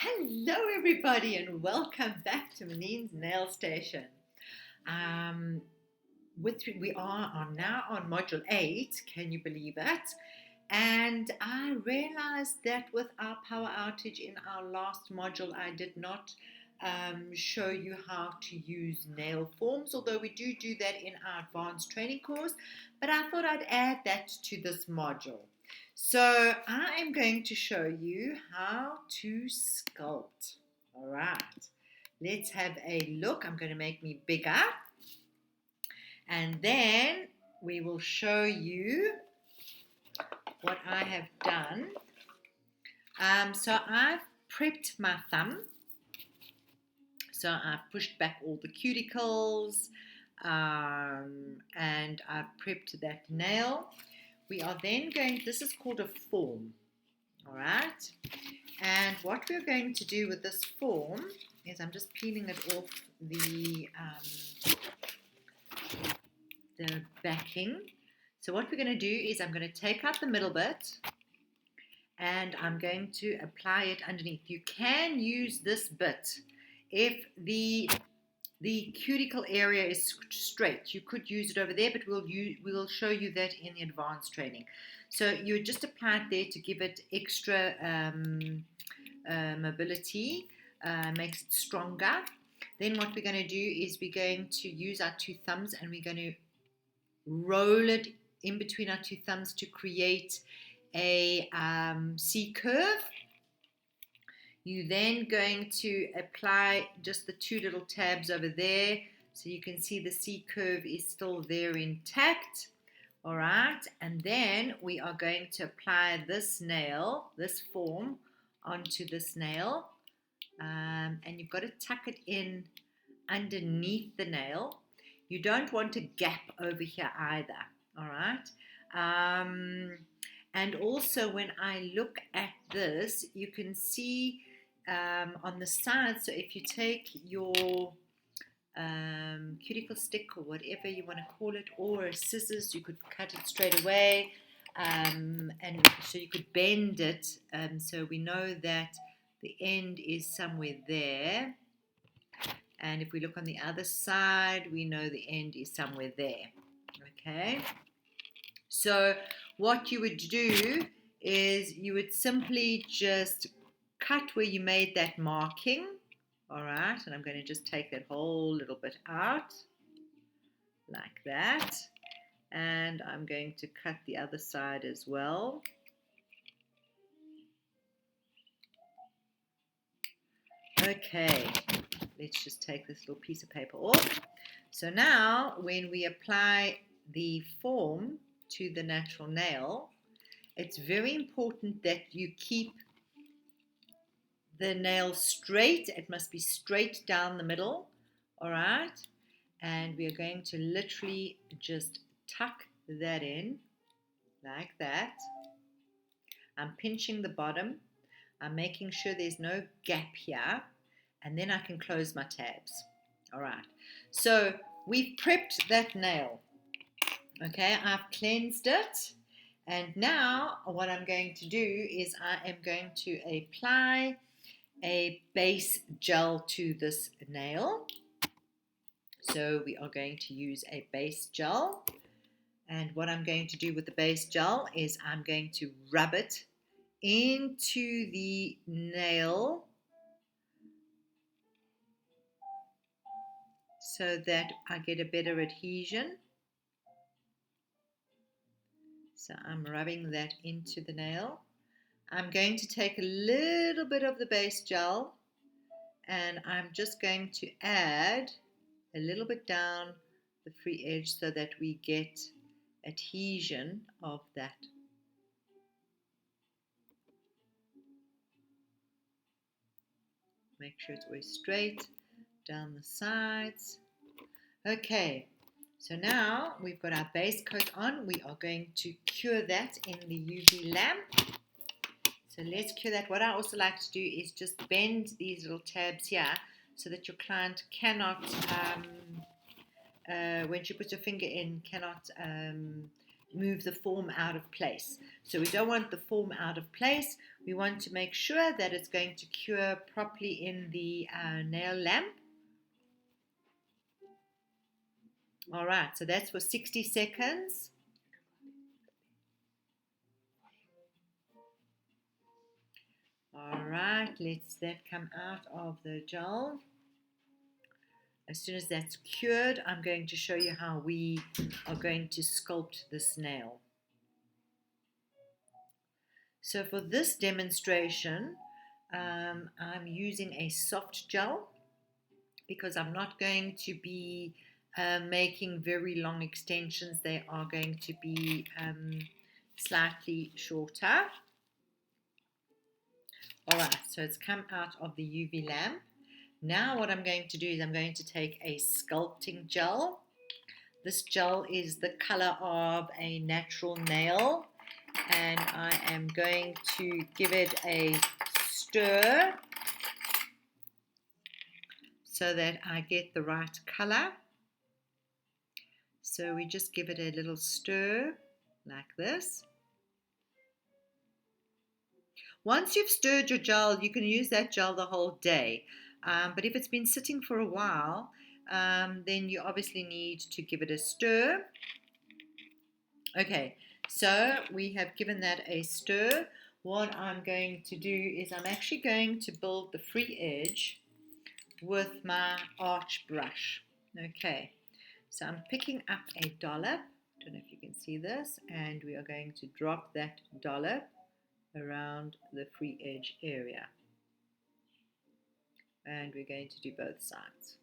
Hello, everybody, and welcome back to Manine's Nail Station. Um, we are now on Module 8. Can you believe it? And I realized that with our power outage in our last module, I did not show you how to use nail forms, although we do that in our advanced training course. But I thought I'd add that to this module. So I am going to show you how to sculpt. All right, let's have a look. I'm going to make me bigger, and then we will show you what I have done. So I've prepped my thumb. So I've pushed back all the cuticles, and I've prepped that nail. We are then going, this is called a form, all right? And what we're going to do with this form is, I'm just peeling it off the backing. So what we're going to do is, I'm going to take out the middle bit and I'm going to apply it underneath. You can use this bit if the cuticle area is straight. You could use it over there, but we'll show you that in the advanced training. So you just apply it there to give it extra mobility, makes it stronger. Then what we're going to do is, we're going to use our two thumbs and we're going to roll it in between our two thumbs to create a C curve. You're then going to apply just the two little tabs over there, so you can see the C curve is still there intact. All right, and then we are going to apply this nail, this form, onto this nail, and you've got to tuck it in underneath the nail. You don't want a gap over here either. All right, and also when I look at this, you can see on the side. So if you take your cuticle stick or whatever you want to call it, or scissors, you could cut it straight away, and so you could bend it, so we know that the end is somewhere there, and if we look on the other side, we know the end is somewhere there. Okay, so what you would do is, you would simply just cut where you made that marking. All right, and I'm going to just take that whole little bit out like that, and I'm going to cut the other side as well. Okay, let's just take this little piece of paper off. So now when we apply the form to the natural nail, it's very important that you keep the nail straight. It must be straight down the middle. All right, and we are going to literally just tuck that in like that. I'm pinching the bottom. I'm making sure there's no gap here, and then I can close my tabs. All right, so we've prepped that nail. Okay, I've cleansed it, and now what I'm going to do is, I am going to apply a base gel to this nail. So we are going to use a base gel, and what I'm going to do with the base gel is, I'm going to rub it into the nail so that I get a better adhesion. So I'm rubbing that into the nail. I'm going to take a little bit of the base gel, and I'm just going to add a little bit down the free edge so that we get adhesion of that. Make sure it's always straight down the sides. Okay, so now we've got our base coat on. We are going to cure that in the UV lamp. So let's cure that. What I also like to do is just bend these little tabs here so that your client cannot, when she puts her finger in, cannot move the form out of place. So we don't want the form out of place. We want to make sure that it's going to cure properly in the nail lamp. Alright, so that's for 60 seconds. Alright, let's that come out of the gel. As soon as that's cured, I'm going to show you how we are going to sculpt this nail. So for this demonstration, I'm using a soft gel because I'm not going to be making very long extensions. They are going to be slightly shorter. Alright, so it's come out of the UV lamp. Now what I'm going to do is I'm going to take a sculpting gel. This gel is the color of a natural nail, and I am going to give it a stir so that I get the right color. So we just give it a little stir like this. Once you've stirred your gel, you can use that gel the whole day. But if it's been sitting for a while, then you obviously need to give it a stir. Okay, so we have given that a stir. What I'm going to do is I'm actually going to build the free edge with my arch brush. Okay, so I'm picking up a dollop. Don't know if you can see this, and we are going to drop that dollop around the free edge area, and we're going to do both sides.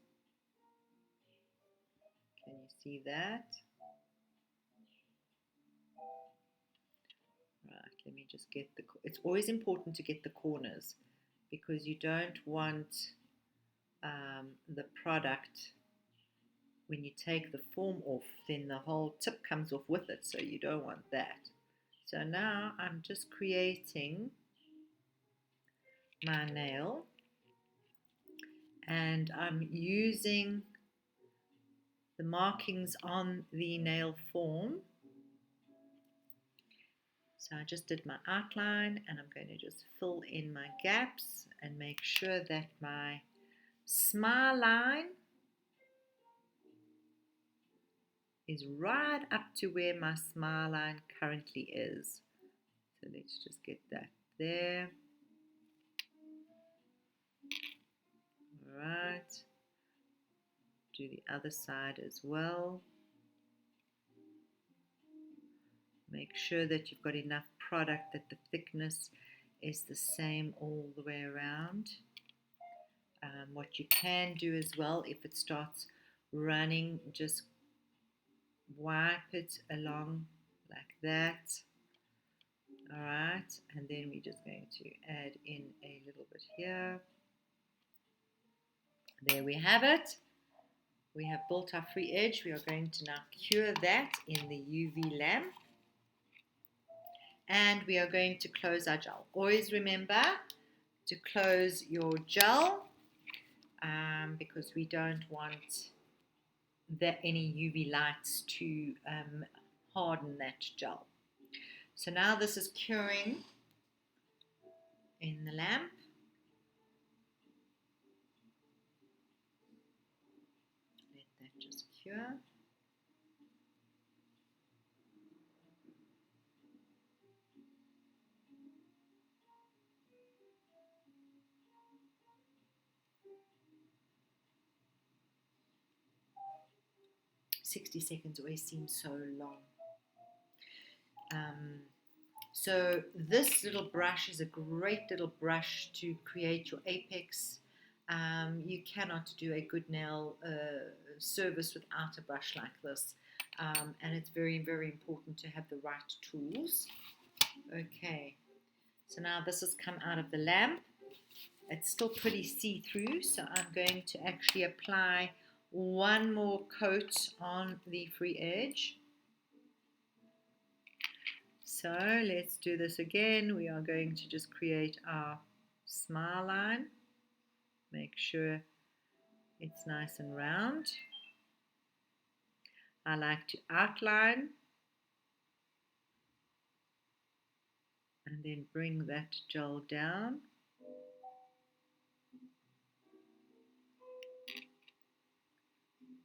Can you see that? Right, let me just get the, it's always important to get the corners because you don't want the product, when you take the form off, then the whole tip comes off with it, so you don't want that. So now I'm just creating my nail, and I'm using the markings on the nail form. So I just did my outline, and I'm going to just fill in my gaps and make sure that my smile line is right up to where my smile line currently is. So let's just get that there. Alright, do the other side as well. Make sure that you've got enough product that the thickness is the same all the way around. What you can do as well, if it starts running, just wipe it along like that. Alright, and then we're just going to add in a little bit here. There we have it. We have built our free edge. We are going to now cure that in the UV lamp. And we are going to close our gel. Always remember to close your gel because we don't want any UV lights to harden that gel. So now this is curing in the lamp. Let that just cure. "60 seconds always seems so long." So this little brush is a great little brush to create your apex. You cannot do a good nail service without a brush like this. And it's very, very important to have the right tools. Okay, so now this has come out of the lamp. It's still pretty see-through, so I'm going to actually apply one more coat on the free edge. So let's do this again. We are going to just create our smile line. Make sure it's nice and round. I like to outline and then bring that gel down.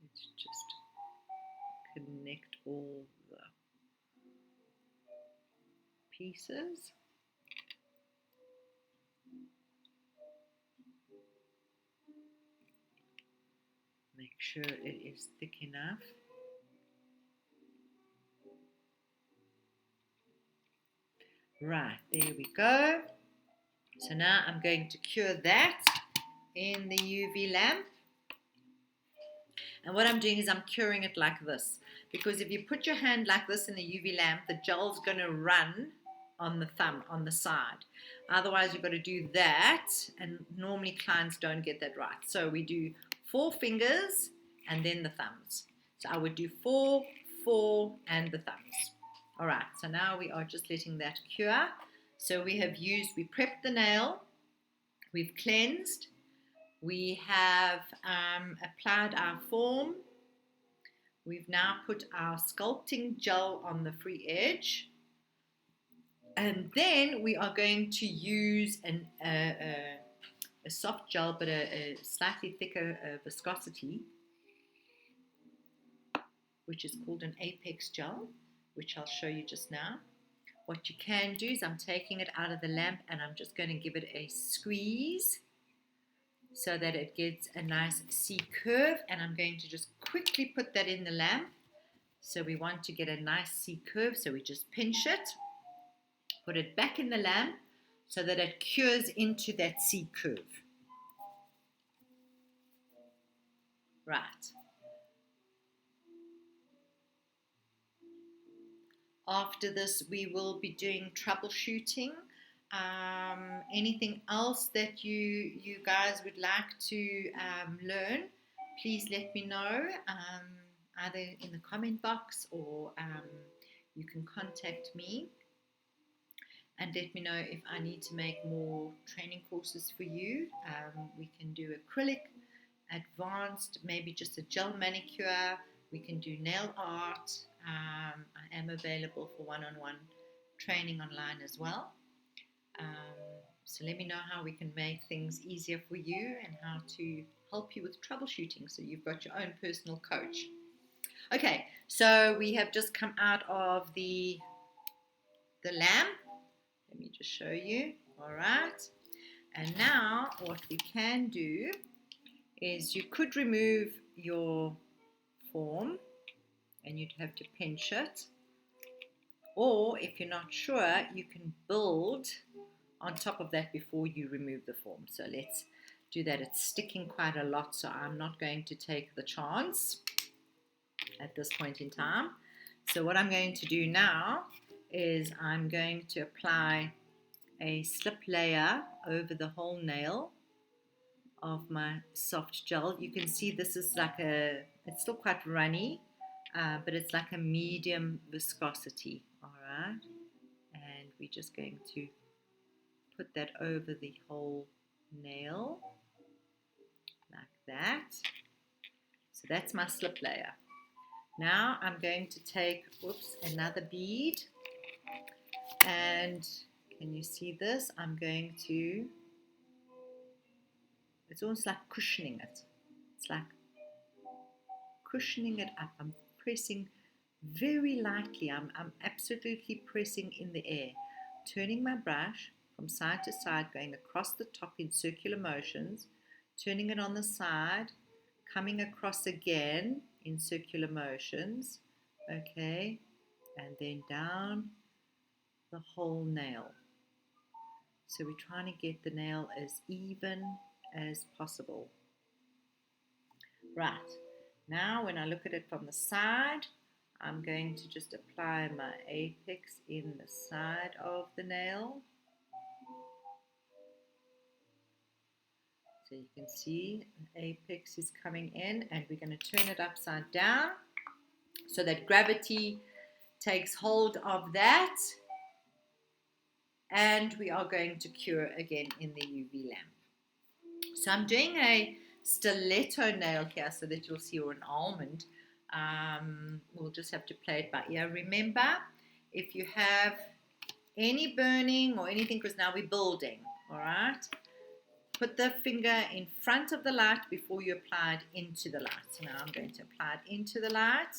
Let's just connect all the pieces. Make sure it is thick enough. Right, there we go. So now I'm going to cure that in the UV lamp. And what I'm doing is I'm curing it like this. Because if you put your hand like this in the UV lamp, the gel's going to run on the thumb, on the side. Otherwise, you've got to do that. And normally clients don't get that right. So we do 4 fingers and then the thumbs. So I would do 4, 4, and the thumbs. All right, so now we are just letting that cure. So we prepped the nail, we've cleansed, we have applied our form, we've now put our sculpting gel on the free edge, and then we are going to use a soft gel but a slightly thicker viscosity, which is called an Apex gel, which I'll show you just now. What you can do is I'm taking it out of the lamp and I'm just going to give it a squeeze so that it gets a nice C curve, and I'm going to just quickly put that in the lamp. So we want to get a nice C curve, so we just pinch it, put it back in the lamp so that it cures into that C curve. Right. After this, we will be doing troubleshooting. Anything else that you guys would like to learn, please let me know, either in the comment box or you can contact me and let me know if I need to make more training courses for you. We can do acrylic, advanced, maybe just a gel manicure. We can do nail art. I am available for one-on-one training online as well. So let me know how we can make things easier for you and how to help you with troubleshooting so you've got your own personal coach. Okay, so we have just come out of the lamp. Let me just show you. All right. And now what we can do is you could remove your form and you'd have to pinch it. Or if you're not sure, you can build on top of that before you remove the form. So let's do that. It's sticking quite a lot, so I'm not going to take the chance at this point in time. So what I'm going to do now is I'm going to apply a slip layer over the whole nail of my soft gel. You can see this is like it's still quite runny, but it's like a medium viscosity. All right, and we're just going to put that over the whole nail like that. So that's my slip layer. Now I'm going to take another bead, and can you see this? I'm going to, it's almost like cushioning it. It's like cushioning it up. I'm pressing very lightly. I'm absolutely pressing in the air, turning my brush from side to side, going across the top in circular motions, turning it on the side, coming across again in circular motions, okay, and then down the whole nail. So we're trying to get the nail as even as possible. Right, now when I look at it from the side, I'm going to just apply my apex in the side of the nail. So you can see the apex is coming in, and we're going to turn it upside down so that gravity takes hold of that, and we are going to cure again in the UV lamp. So I'm doing a stiletto nail here so that you'll see, or an almond. We'll just have to play it by ear. Remember, if you have any burning or anything, because now we're building, all right? Put the finger in front of the light before you apply it into the light. So now I'm going to apply it into the light.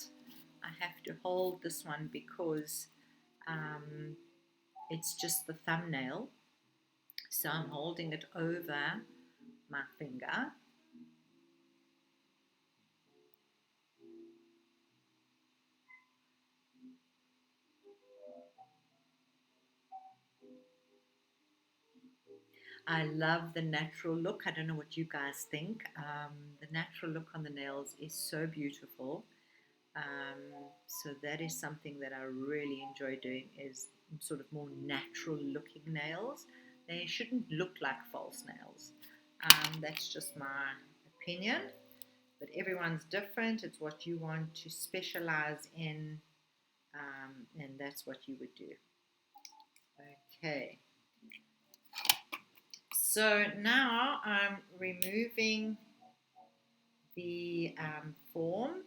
I have to hold this one because it's just the thumbnail. So I'm holding it over my finger. I love the natural look. I don't know what you guys think. The natural look on the nails is so beautiful. So that is something that I really enjoy doing, is sort of more natural looking nails. They shouldn't look like false nails. That's just my opinion, but everyone's different. It's what you want to specialize in, and that's what you would do. Okay. So now I'm removing the form.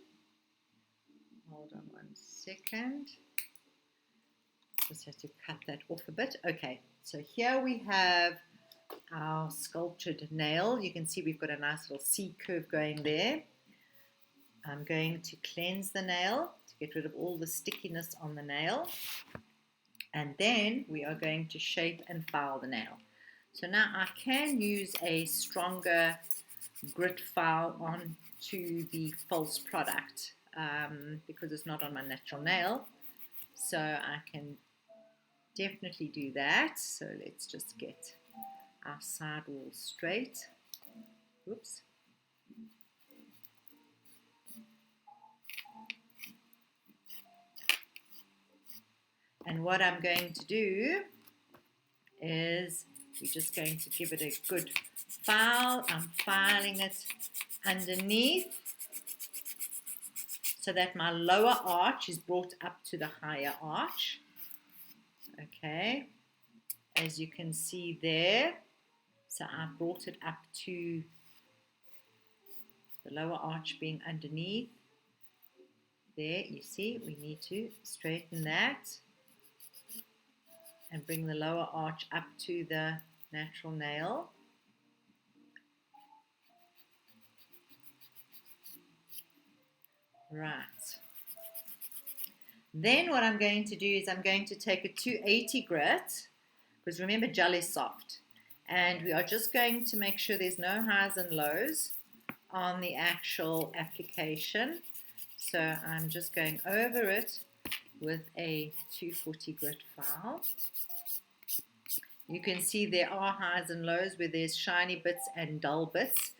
Hold on one second. Just have to cut that off a bit. Okay, so here we have our sculptured nail. You can see we've got a nice little C curve going there. I'm going to cleanse the nail to get rid of all the stickiness on the nail. And then we are going to shape and file the nail. So now I can use a stronger grit file onto the false product because it's not on my natural nail. So I can definitely do that. So let's just get our sidewall straight. Oops. And what I'm going to do is we're just going to give it a good file. I'm filing it underneath so that my lower arch is brought up to the higher arch. Okay, as you can see there. So I brought it up to the lower arch being underneath. There, you see, we need to straighten that and bring the lower arch up to the natural nail. Right. Then what I'm going to do is I'm going to take a 280 grit, because remember gel is soft, and we are just going to make sure there's no highs and lows on the actual application. So I'm just going over it with a 240 grit file. You can see there are highs and lows where there's shiny bits and dull bits.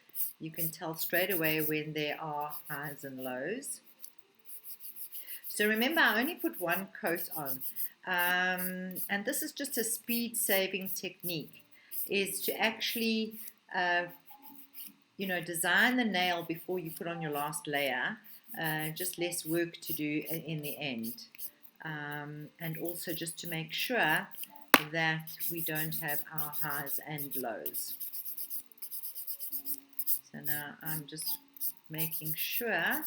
You can tell straight away when there are highs and lows. So remember, I only put one coat on. And this is just a speed saving technique, is to actually design the nail before you put on your last layer. Just less work to do in the end. And also just to make sure that we don't have our highs and lows. So now I'm just making sure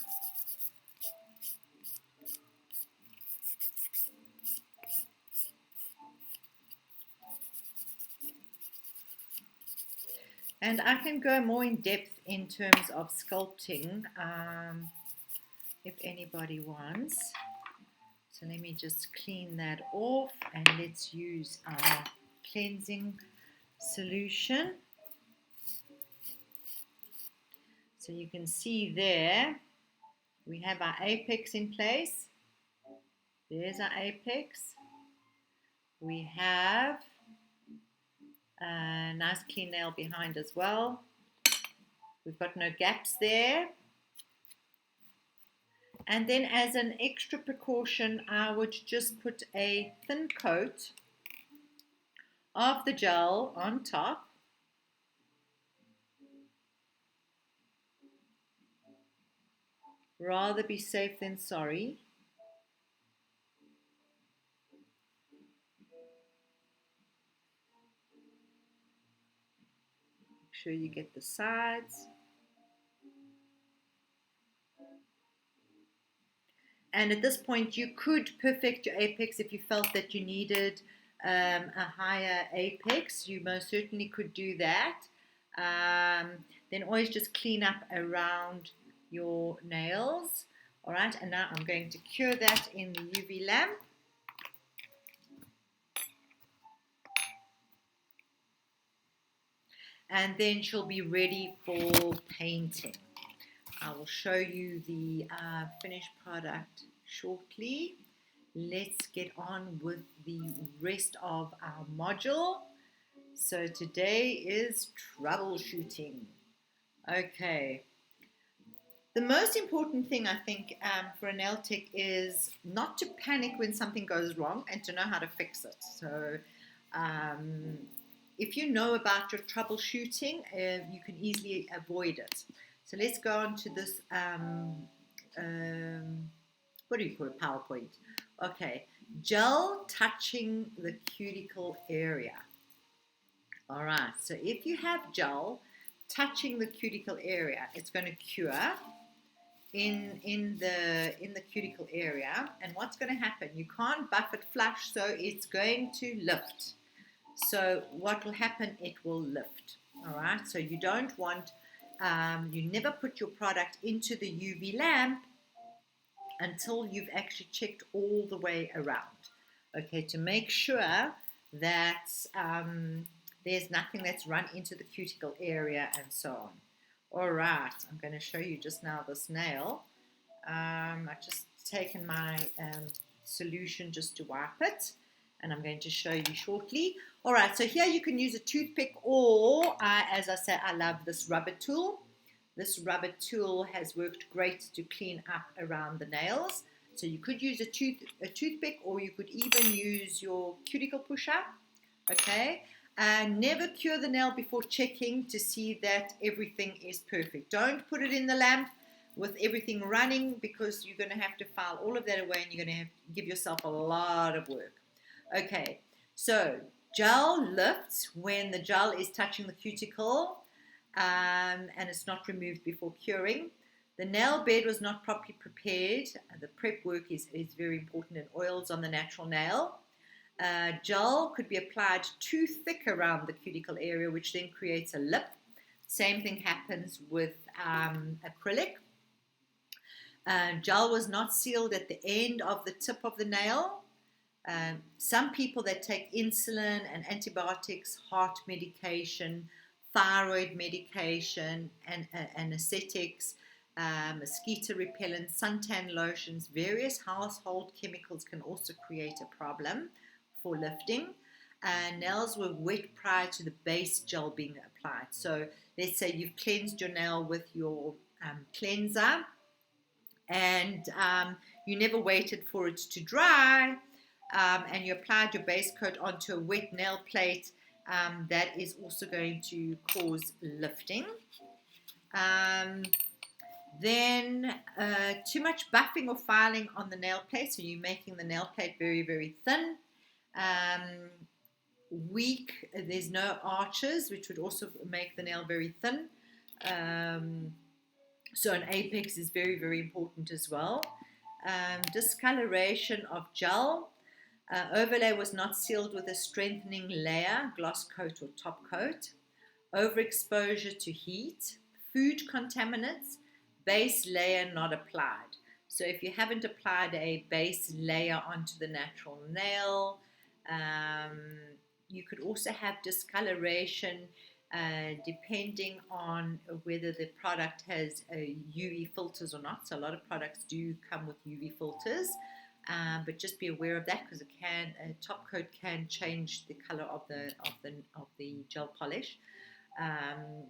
and I can go more in depth in terms of sculpting if anybody wants. So let me just clean that off and let's use our cleansing solution. So you can see there we have our apex in place. There's our apex. We have a nice clean nail behind as well. We've got no gaps there. And then as an extra precaution, I would just put a thin coat of the gel on top. Rather be safe than sorry. Make sure you get the sides. And at this point, you could perfect your apex if you felt that you needed a higher apex, you most certainly could do that. Then always just clean up around your nails. All right, and now I'm going to cure that in the UV lamp. And then she'll be ready for painting. I will show you the finished product shortly. Let's get on with the rest of our module. So today is troubleshooting. Okay. The most important thing I think for a nail tech is not to panic when something goes wrong and to know how to fix it. So if you know about your troubleshooting, you can easily avoid it. So let's go on to this, what do you call it, PowerPoint. Okay, gel touching the cuticle area. All right, so if you have gel touching the cuticle area, it's going to cure in the cuticle area. And what's going to happen? You can't buff it flush, so it's going to lift. So what will happen? It will lift. All right, so you don't want, you never put your product into the UV lamp until you've actually checked all the way around. Okay, to make sure that there's nothing that's run into the cuticle area and so on. All right, I'm going to show you just now this nail. I've just taken my solution just to wipe it, and I'm going to show you shortly. All right, so here you can use a toothpick, or as I said, I love this rubber tool. This rubber tool has worked great to clean up around the nails. So you could use a toothpick, or you could even use your cuticle pusher. Okay, and never cure the nail before checking to see that everything is perfect. Don't put it in the lamp with everything running, because you're going to have to file all of that away, and you're going to have to give yourself a lot of work. Okay, so gel lifts when the gel is touching the cuticle and it's not removed before curing. The nail bed was not properly prepared. The prep work is very important, and oils on the natural nail. Gel could be applied too thick around the cuticle area, which then creates a lip. Same thing happens with acrylic. Gel was not sealed at the end of the tip of the nail. Some people that take insulin and antibiotics, heart medication, thyroid medication, and anesthetics, mosquito repellent, suntan lotions, various household chemicals can also create a problem for lifting. Nails were wet prior to the base gel being applied. So let's say you've cleansed your nail with your cleanser, and you never waited for it to dry, and you applied your base coat onto a wet nail plate. That is also going to cause lifting. Then too much buffing or filing on the nail plate, so you're making the nail plate very, very thin. Weak, there's no arches, which would also make the nail very thin. So an apex is very, very important as well. Discoloration of gel. Overlay was not sealed with a strengthening layer, gloss coat or top coat. Overexposure to heat. Food contaminants. Base layer not applied. So if you haven't applied a base layer onto the natural nail, you could also have discoloration depending on whether the product has UV filters or not. So a lot of products do come with UV filters, but just be aware of that, because a top coat can change the color of the gel polish.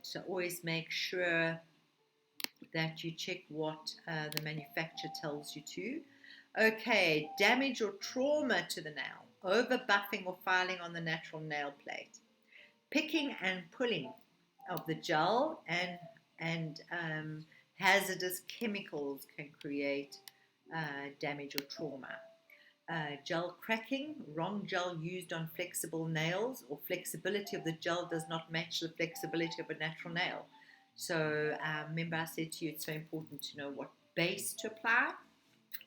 So always make sure that you check what the manufacturer tells you to. Okay, damage or trauma to the nail. Over buffing or filing on the natural nail plate. Picking and pulling of the gel and hazardous chemicals can create damage or trauma. Gel cracking, wrong gel used on flexible nails, or flexibility of the gel does not match the flexibility of a natural nail. So remember I said to you, it's so important to know what base to apply.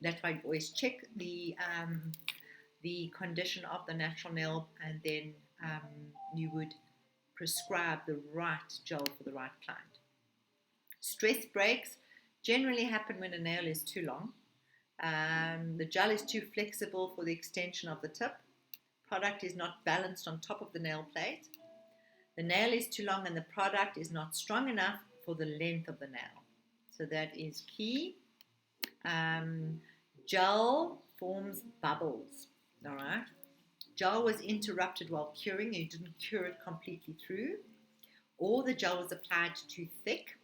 That's why you always check the the condition of the natural nail, and then you would prescribe the right gel for the right client. Stress breaks generally happen when a nail is too long. The gel is too flexible for the extension of the tip. Product is not balanced on top of the nail plate. The nail is too long and the product is not strong enough for the length of the nail. So that is key. Gel forms bubbles. All right. Gel was interrupted while curing. You didn't cure it completely through. Or the gel was applied too thick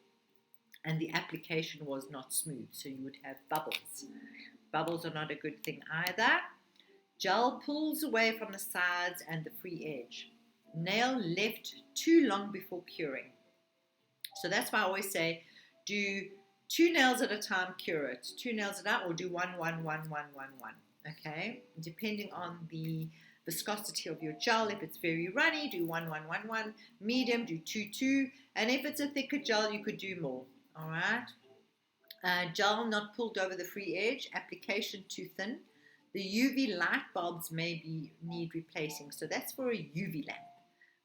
and the application was not smooth. So you would have bubbles. Bubbles are not a good thing either. Gel pulls away from the sides and the free edge. Nail left too long before curing. So that's why I always say do 2 nails at a time, cure it. 2 nails at a time, or do 1, 1, 1, 1, 1, 1. Okay? Depending on the viscosity of your gel. If it's very runny, do 1, 1, 1, 1. Medium, do 2, 2. And if it's a thicker gel, you could do more. All right? Gel not pulled over the free edge. Application too thin. The UV light bulbs need replacing. So that's for a UV lamp,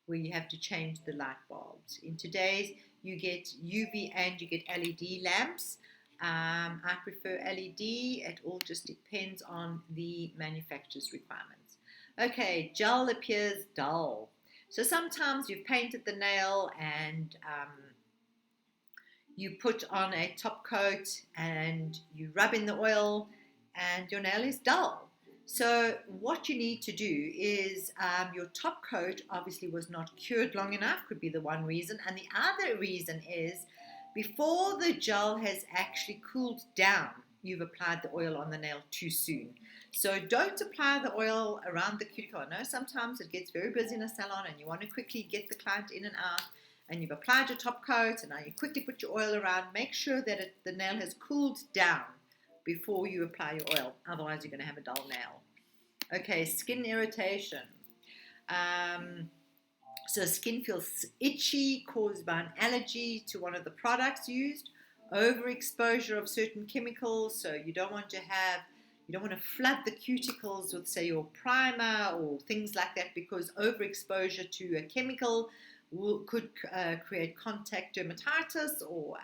where you have to change the light bulbs. In today's, you get UV and you get LED lamps. I prefer LED. It all just depends on the manufacturer's requirements. Okay, gel appears dull. So sometimes you've painted the nail and you put on a top coat and you rub in the oil and your nail is dull. So what you need to do is your top coat obviously was not cured long enough, could be the one reason. And the other reason is before the gel has actually cooled down, you've applied the oil on the nail too soon. So don't apply the oil around the cuticle. I know sometimes it gets very busy in a salon and you want to quickly get the client in and out, and you've applied your top coat and now you quickly put your oil around. Make sure that the nail has cooled down before you apply your oil. Otherwise, you're going to have a dull nail. Okay, skin irritation. So skin feels itchy, caused by an allergy to one of the products used. Overexposure of certain chemicals. So you don't want to flood the cuticles with, say, your primer or things like that, because overexposure to a chemical could create contact dermatitis or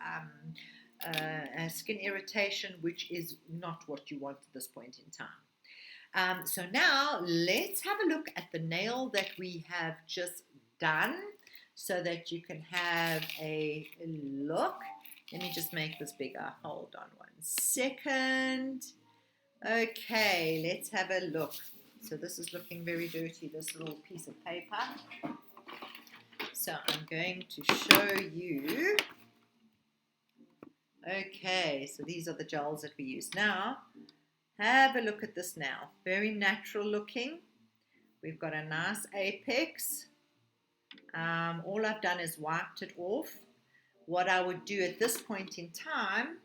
skin irritation, which is not what you want at this point in time. So now let's have a look at the nail that we have just done so that you can have a look. Let me just make this bigger. Hold on 1 second. Okay, let's have a look. So this is looking very dirty, this little piece of paper. So I'm going to show you. Okay, so these are the gels that we use. Now, have a look at this now. Very natural looking. We've got a nice apex. All I've done is wiped it off. What I would do at this point in time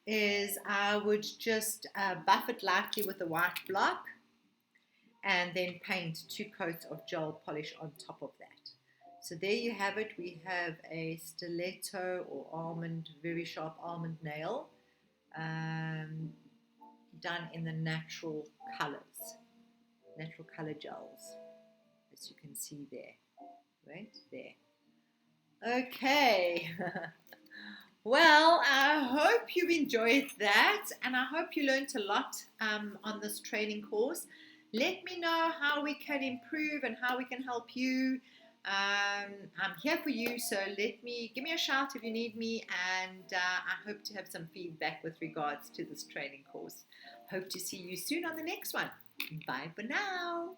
is I would just buff it lightly with a white block and then paint 2 coats of gel polish on top of that. So there you have it. We have a stiletto or almond, very sharp almond nail done in the natural colors, natural color gels, as you can see there, right there. Okay. Well, I hope you enjoyed that, and I hope you learned a lot on this training course. Let me know how we can improve and how we can help you. I'm here for you, so give me a shout if you need me, and I hope to have some feedback with regards to this training course. Hope to see you soon on the next one. Bye for now.